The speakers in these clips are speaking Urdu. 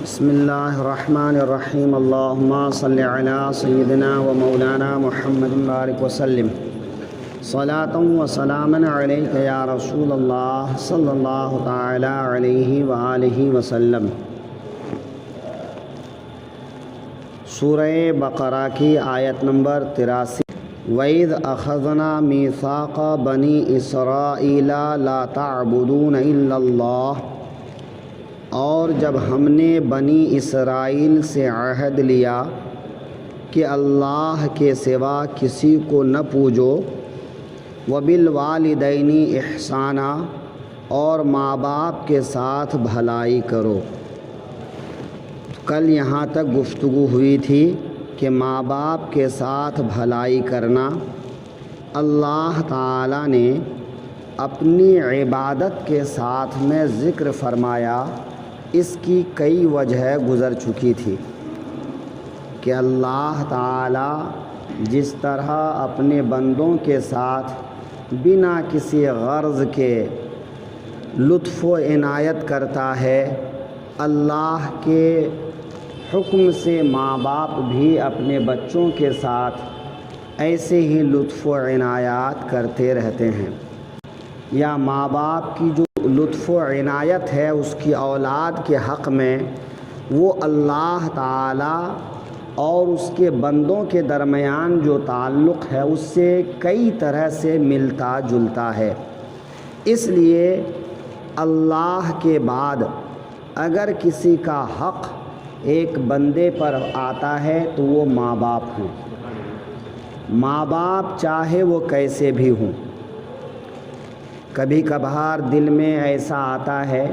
بسم اللہ الرحمن الرحیم اللہم صلی علی سیدنا و مولانا محمد بارک وسلم صلاۃ و سلاما علیک یا رسول اللہ صلی اللہ تعالی علیہ وآلہ وسلم۔ سورہ بقرہ کی آیت نمبر 83۔ وَإِذْ أَخَذْنَا مِيثَاقَ بَنِي إِسْرَائِيلَ لَا تَعْبُدُونَ إِلَّا اللَّهَ، اور جب ہم نے بنی اسرائیل سے عہد لیا کہ اللہ کے سوا کسی کو نہ پوجو، وَبِالْوَالِدَيْنِ إِحْسَانًا، اور ماں باپ کے ساتھ بھلائی کرو۔ کل یہاں تک گفتگو ہوئی تھی کہ ماں باپ کے ساتھ بھلائی کرنا اللہ تعالیٰ نے اپنی عبادت کے ساتھ میں ذکر فرمایا۔ اس کی کئی وجہ گزر چکی تھی کہ اللہ تعالیٰ جس طرح اپنے بندوں کے ساتھ بنا کسی غرض کے لطف و عنایت کرتا ہے، اللہ کے حکم سے ماں باپ بھی اپنے بچوں کے ساتھ ایسے ہی لطف و عنایات کرتے رہتے ہیں، یا ماں باپ کی جو لطف و عنایت ہے اس کی اولاد کے حق میں، وہ اللہ تعالیٰ اور اس کے بندوں کے درمیان جو تعلق ہے اس سے کئی طرح سے ملتا جلتا ہے۔ اس لیے اللہ کے بعد اگر کسی کا حق ایک بندے پر آتا ہے تو وہ ماں باپ ہیں۔ ماں باپ چاہے وہ کیسے بھی ہوں۔ کبھی کبھار دل میں ایسا آتا ہے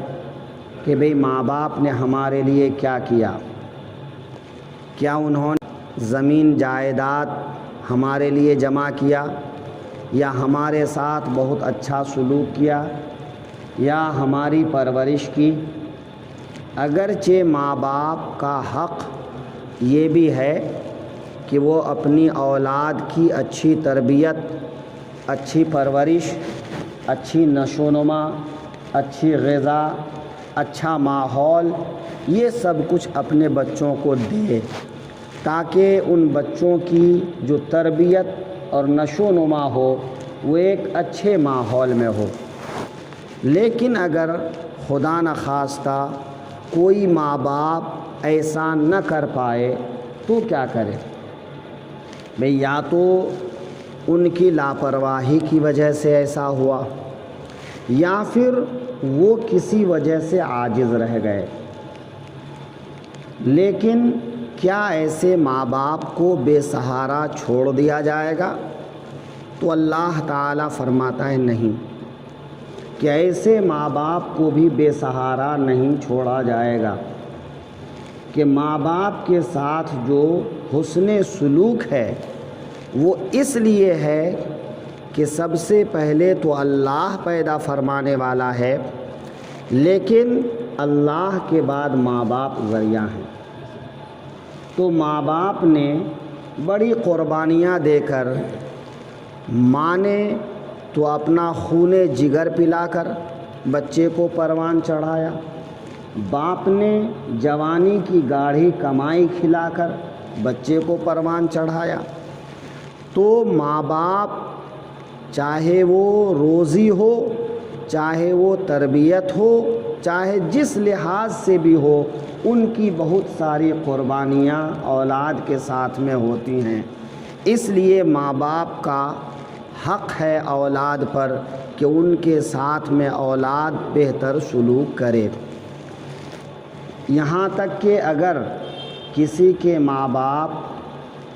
کہ بھئی ماں باپ نے ہمارے لیے کیا کیا، کیا انہوں نے زمین جائیداد ہمارے لیے جمع کیا، یا ہمارے ساتھ بہت اچھا سلوک کیا، یا ہماری پرورش کی۔ اگرچہ ماں باپ کا حق یہ بھی ہے کہ وہ اپنی اولاد کی اچھی تربیت، اچھی پرورش، اچھی نشو و نما، اچھی غذا، اچھا ماحول، یہ سب کچھ اپنے بچوں کو دے تاکہ ان بچوں کی جو تربیت اور نشو و نما ہو وہ ایک اچھے ماحول میں ہو۔ لیکن اگر خدا نخواستہ کوئی ماں باپ ایسا نہ کر پائے تو کیا کرے؟ بھئی یا تو ان کی لاپرواہی کی وجہ سے ایسا ہوا، یا پھر وہ کسی وجہ سے عاجز رہ گئے۔ لیکن کیا ایسے ماں باپ کو بے سہارا چھوڑ دیا جائے گا؟ تو اللہ تعالیٰ فرماتا ہے نہیں، کہ ایسے ماں باپ کو بھی بے سہارا نہیں چھوڑا جائے گا، کہ ماں باپ کے ساتھ جو حسن سلوک ہے وہ اس لیے ہے کہ سب سے پہلے تو اللہ پیدا فرمانے والا ہے، لیکن اللہ کے بعد ماں باپ ذریعہ ہیں۔ تو ماں باپ نے بڑی قربانیاں دے کر، ماں نے تو اپنا خون جگر پلا کر بچے کو پروان چڑھایا، باپ نے جوانی کی گاڑھی کمائی کھلا کر بچے کو پروان چڑھایا۔ تو ماں باپ چاہے وہ روزی ہو، چاہے وہ تربیت ہو، چاہے جس لحاظ سے بھی ہو، ان کی بہت ساری قربانیاں اولاد کے ساتھ میں ہوتی ہیں۔ اس لیے ماں باپ کا حق ہے اولاد پر کہ ان کے ساتھ میں اولاد بہتر سلوک کرے۔ یہاں تک کہ اگر کسی کے ماں باپ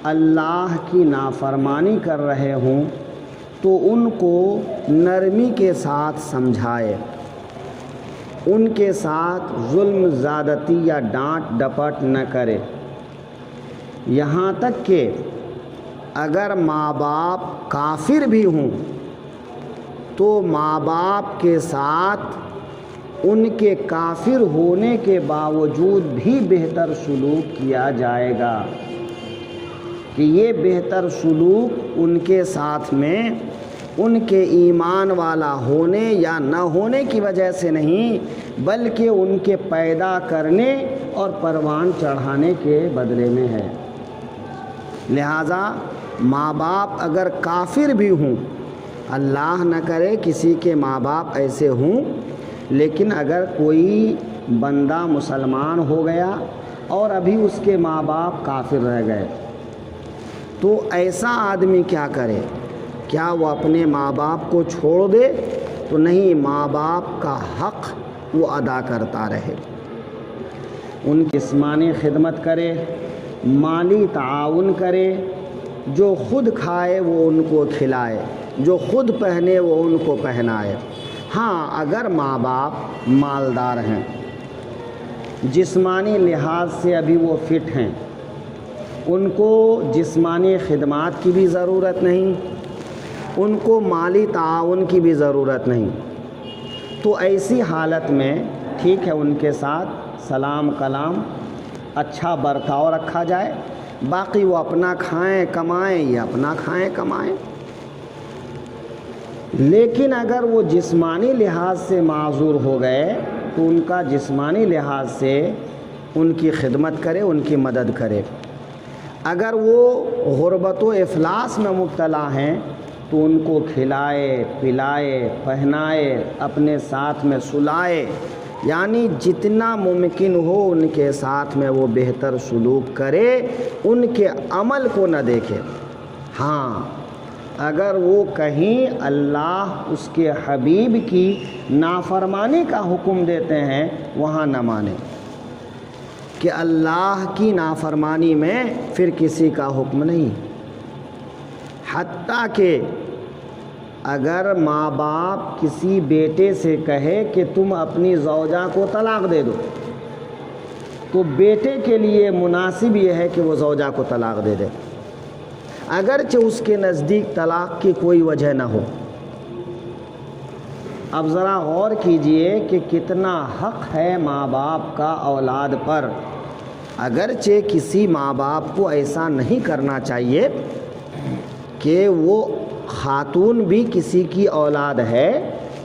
اللہ کی نافرمانی کر رہے ہوں تو ان کو نرمی کے ساتھ سمجھائے، ان کے ساتھ ظلم زیادتی یا ڈانٹ ڈپٹ نہ کرے۔ یہاں تک کہ اگر ماں باپ کافر بھی ہوں تو ماں باپ کے ساتھ ان کے کافر ہونے کے باوجود بھی بہتر سلوک کیا جائے گا، کہ یہ بہتر سلوک ان کے ساتھ میں ان کے ایمان والا ہونے یا نہ ہونے کی وجہ سے نہیں، بلکہ ان کے پیدا کرنے اور پروان چڑھانے کے بدلے میں ہے۔ لہٰذا ماں باپ اگر کافر بھی ہوں، اللہ نہ کرے کسی کے ماں باپ ایسے ہوں، لیکن اگر کوئی بندہ مسلمان ہو گیا اور ابھی اس کے ماں باپ کافر رہ گئے، تو ایسا آدمی کیا کرے؟ کیا وہ اپنے ماں باپ کو چھوڑ دے؟ تو نہیں، ماں باپ کا حق وہ ادا کرتا رہے، ان کی جسمانی خدمت کرے، مالی تعاون کرے، جو خود کھائے وہ ان کو کھلائے، جو خود پہنے وہ ان کو پہنائے۔ ہاں، اگر ماں باپ مالدار ہیں، جسمانی لحاظ سے ابھی وہ فٹ ہیں، ان کو جسمانی خدمات کی بھی ضرورت نہیں، ان کو مالی تعاون کی بھی ضرورت نہیں، تو ایسی حالت میں ٹھیک ہے، ان کے ساتھ سلام کلام، اچھا برتاؤ رکھا جائے، باقی وہ اپنا کھائیں کمائیں یا اپنا کھائیں کمائیں۔ لیکن اگر وہ جسمانی لحاظ سے معذور ہو گئے تو ان کا جسمانی لحاظ سے ان کی خدمت کرے، ان کی مدد کرے۔ اگر وہ غربت و افلاس میں مبتلا ہیں تو ان کو کھلائے، پلائے، پہنائے، اپنے ساتھ میں سلائے، یعنی جتنا ممکن ہو ان کے ساتھ میں وہ بہتر سلوک کرے، ان کے عمل کو نہ دیکھے۔ ہاں، اگر وہ کہیں اللہ اس کے حبیب کی نافرمانی کا حکم دیتے ہیں، وہاں نہ مانے، کہ اللہ کی نافرمانی میں پھر کسی کا حکم نہیں۔ حتیٰ کہ اگر ماں باپ کسی بیٹے سے کہے کہ تم اپنی زوجہ کو طلاق دے دو، تو بیٹے کے لیے مناسب یہ ہے کہ وہ زوجہ کو طلاق دے دے، اگرچہ اس کے نزدیک طلاق کی کوئی وجہ نہ ہو۔ اب ذرا غور کیجئے کہ کتنا حق ہے ماں باپ کا اولاد پر۔ اگرچہ کسی ماں باپ کو ایسا نہیں کرنا چاہیے کہ وہ خاتون بھی کسی کی اولاد ہے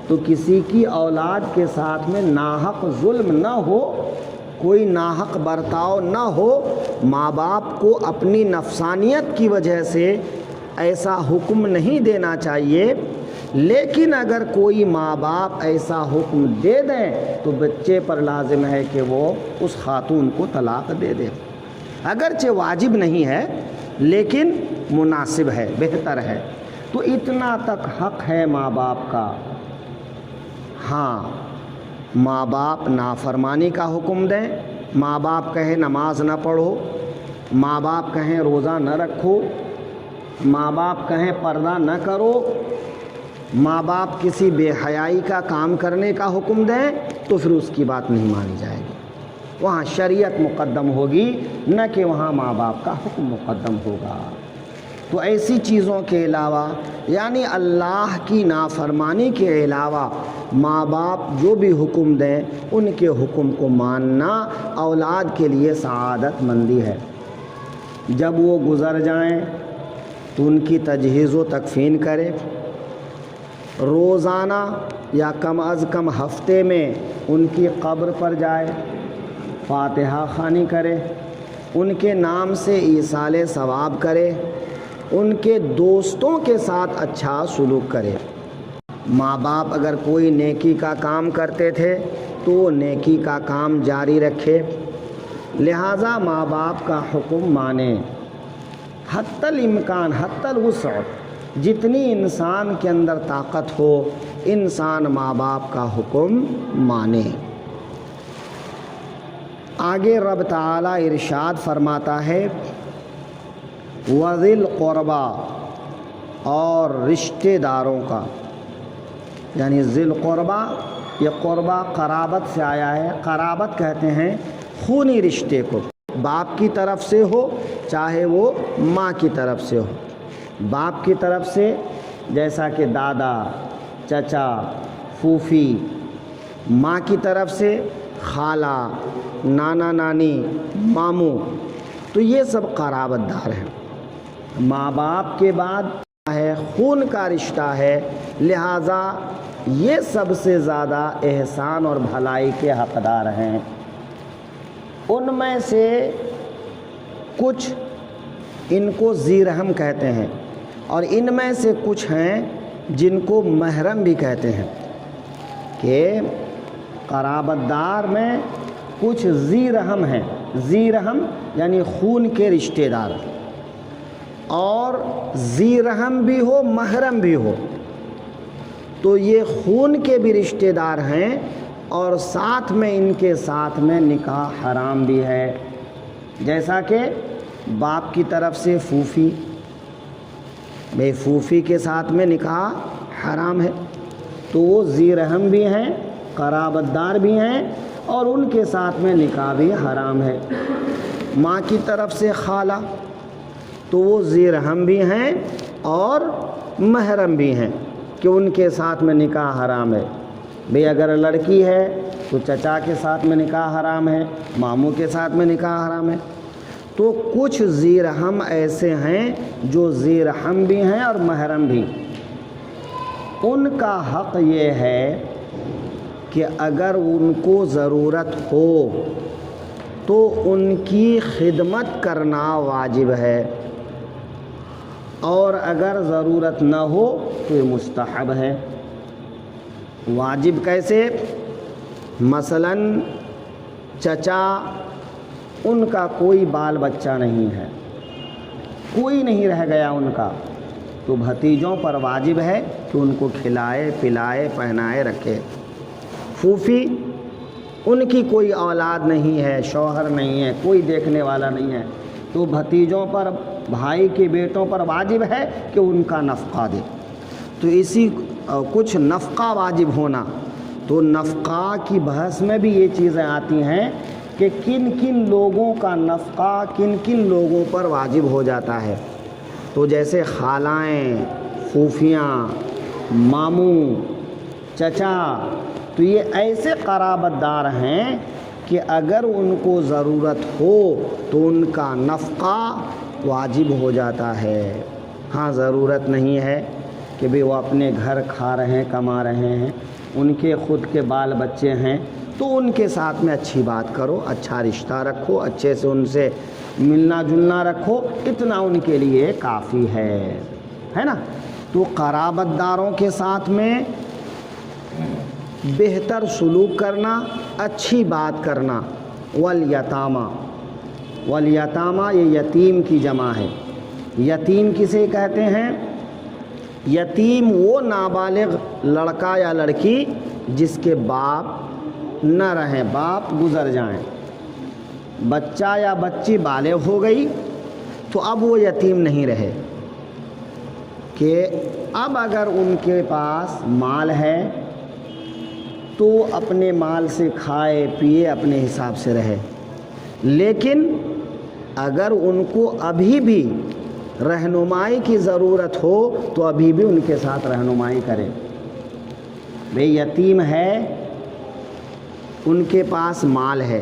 تو کسی کی اولاد کے ساتھ میں ناحق ظلم نہ ہو، کوئی ناحق برتاؤ نہ ہو۔ ماں باپ کو اپنی نفسانیت کی وجہ سے ایسا حکم نہیں دینا چاہیے، لیکن اگر کوئی ماں باپ ایسا حکم دے دیں تو بچے پر لازم ہے کہ وہ اس خاتون کو طلاق دے دے، اگرچہ واجب نہیں ہے لیکن مناسب ہے، بہتر ہے۔ تو اتنا تک حق ہے ماں باپ کا۔ ہاں، ماں باپ نافرمانی کا حکم دیں، ماں باپ کہیں نماز نہ پڑھو، ماں باپ کہیں روزہ نہ رکھو، ماں باپ کہیں پردہ نہ کرو، ماں باپ کسی بے حیائی کا کام کرنے کا حکم دیں تو پھر اس کی بات نہیں مانی جائے گی، وہاں شریعت مقدم ہوگی، نہ کہ وہاں ماں باپ کا حکم مقدم ہوگا۔ تو ایسی چیزوں کے علاوہ، یعنی اللہ کی نافرمانی کے علاوہ ماں باپ جو بھی حکم دیں ان کے حکم کو ماننا اولاد کے لیے سعادت مندی ہے۔ جب وہ گزر جائیں تو ان کی تجہیز و تکفین کرے، روزانہ یا کم از کم ہفتے میں ان کی قبر پر جائے، فاتحہ خوانی کرے، ان کے نام سے ایصال ثواب کرے، ان کے دوستوں کے ساتھ اچھا سلوک کرے۔ ماں باپ اگر کوئی نیکی کا کام کرتے تھے تو وہ نیکی کا کام جاری رکھے، لہٰذا ماں باپ کا حکم مانے، حتی الامکان، حتی الوسع، جتنی انسان کے اندر طاقت ہو انسان ماں باپ کا حکم مانے۔ آگے رب تعالیٰ ارشاد فرماتا ہے وَذِي الْقُرْبَى، اور رشتہ داروں کا، یعنی ذی القربہ، یہ قربہ قرابت سے آیا ہے۔ قرابت کہتے ہیں خونی رشتے کو، باپ کی طرف سے ہو چاہے وہ ماں کی طرف سے ہو۔ باپ کی طرف سے جیسا کہ دادا، چچا، پھوپھی، ماں کی طرف سے خالہ، نانا نانی، ماموں، تو یہ سب قرابت دار ہیں۔ ماں باپ کے بعد ہے، خون کا رشتہ ہے، لہٰذا یہ سب سے زیادہ احسان اور بھلائی کے حقدار ہیں۔ ان میں سے کچھ ان کو ذی رحم کہتے ہیں، اور ان میں سے کچھ ہیں جن کو محرم بھی کہتے ہیں، کہ قرابت دار میں کچھ ذی رحم ہیں۔ ذی رحم یعنی خون کے رشتہ دار، اور ذی رحم بھی ہو محرم بھی ہو، تو یہ خون کے بھی رشتہ دار ہیں، اور ساتھ میں ان کے ساتھ میں نکاح حرام بھی ہے۔ جیسا کہ باپ کی طرف سے پھوپھی، بھئی پھوپھی کے ساتھ میں نکاح حرام ہے، تو وہ ذی رحم بھی ہیں، قرابت دار بھی ہیں، اور ان کے ساتھ میں نکاح بھی حرام ہے۔ ماں کی طرف سے خالہ، تو وہ ذی رحم بھی ہیں اور محرم بھی ہیں، کہ ان کے ساتھ میں نکاح حرام ہے۔ بھئی اگر لڑکی ہے تو چچا کے ساتھ میں نکاح حرام ہے، ماموں کے ساتھ میں نکاح حرام ہے۔ تو کچھ ذی رحم ایسے ہیں جو ذی رحم بھی ہیں اور محرم بھی، ان کا حق یہ ہے کہ اگر ان کو ضرورت ہو تو ان کی خدمت کرنا واجب ہے، اور اگر ضرورت نہ ہو تو یہ مستحب ہے۔ واجب کیسے؟ مثلاً چچا، ان کا کوئی بال بچہ نہیں ہے، کوئی نہیں رہ گیا ان کا، تو بھتیجوں پر واجب ہے کہ ان کو کھلائے پلائے پہنائے رکھے۔ پھوپھی، ان کی کوئی اولاد نہیں ہے، شوہر نہیں ہے، کوئی دیکھنے والا نہیں ہے، تو بھتیجوں پر، بھائی کے بیٹوں پر واجب ہے کہ ان کا نفقہ دے۔ تو اسی کچھ نفقہ واجب ہونا، تو نفقہ کی بحث میں بھی یہ چیزیں آتی ہیں کہ کن کن لوگوں کا نفقہ کن کن لوگوں پر واجب ہو جاتا ہے۔ تو جیسے خالائیں، پھوپھیاں، ماموں، چچا، تو یہ ایسے قرابت دار ہیں کہ اگر ان کو ضرورت ہو تو ان کا نفقہ واجب ہو جاتا ہے۔ ہاں ضرورت نہیں ہے کہ بھی وہ اپنے گھر کھا رہے ہیں، کما رہے ہیں، ان کے خود کے بال بچے ہیں، تو ان کے ساتھ میں اچھی بات کرو، اچھا رشتہ رکھو، اچھے سے ان سے ملنا جلنا رکھو، اتنا ان کے لیے کافی ہے نا۔ تو قرابت داروں کے ساتھ میں بہتر سلوک کرنا، اچھی بات کرنا۔ والیتامہ، والیتامہ یہ یتیم کی جمع ہے۔ یتیم کسے کہتے ہیں؟ یتیم وہ نابالغ لڑکا یا لڑکی جس کے باپ نہ رہیں، باپ گزر جائیں۔ بچہ یا بچی بالغ ہو گئی تو اب وہ یتیم نہیں رہے، کہ اب اگر ان کے پاس مال ہے تو اپنے مال سے کھائے پیے، اپنے حساب سے رہے، لیکن اگر ان کو ابھی بھی رہنمائی کی ضرورت ہو تو ابھی بھی ان کے ساتھ رہنمائی کرے۔ بھئی یتیم ہے، ان کے پاس مال ہے،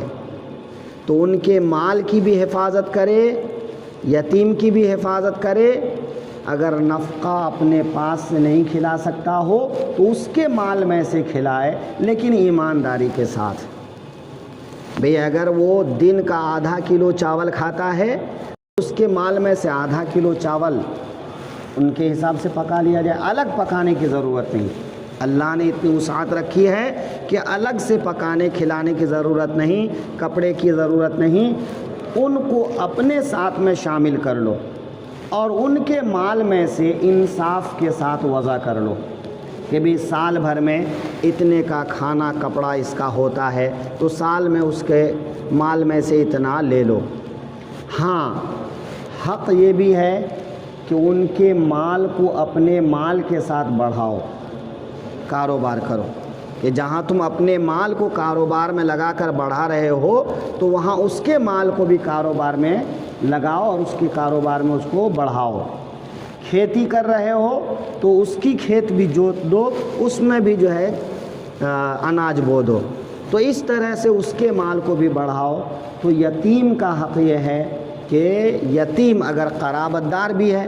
تو ان کے مال کی بھی حفاظت کرے، یتیم کی بھی حفاظت کرے۔ اگر نفقہ اپنے پاس سے نہیں کھلا سکتا ہو تو اس کے مال میں سے کھلائے، لیکن ایمانداری کے ساتھ۔ بھئی اگر وہ دن کا آدھا کلو چاول کھاتا ہے، اس کے مال میں سے آدھا کلو چاول ان کے حساب سے پکا لیا جائے، الگ پکانے کی ضرورت نہیں۔ اللہ نے اتنی وسعت رکھی ہے کہ الگ سے پکانے کھلانے کی ضرورت نہیں، کپڑے کی ضرورت نہیں، ان کو اپنے ساتھ میں شامل کر لو، اور ان کے مال میں سے انصاف کے ساتھ وضع کر لو کہ بھی سال بھر میں اتنے کا کھانا کپڑا اس کا ہوتا ہے، تو سال میں اس کے مال میں سے اتنا لے لو۔ ہاں حق یہ بھی ہے کہ ان کے مال کو اپنے مال کے ساتھ بڑھاؤ، کاروبار کرو، کہ جہاں تم اپنے مال کو کاروبار میں لگا کر بڑھا رہے ہو تو وہاں اس کے مال کو بھی کاروبار میں لگاؤ اور اس کے کاروبار میں اس کو بڑھاؤ۔ کھیتی کر رہے ہو تو اس کی کھیت بھی جوت دو، اس میں بھی جو ہے اناج بو دو، تو اس طرح سے اس کے مال کو بھی بڑھاؤ۔ تو یتیم کا حق یہ ہے کہ یتیم اگر قرابت دار بھی ہے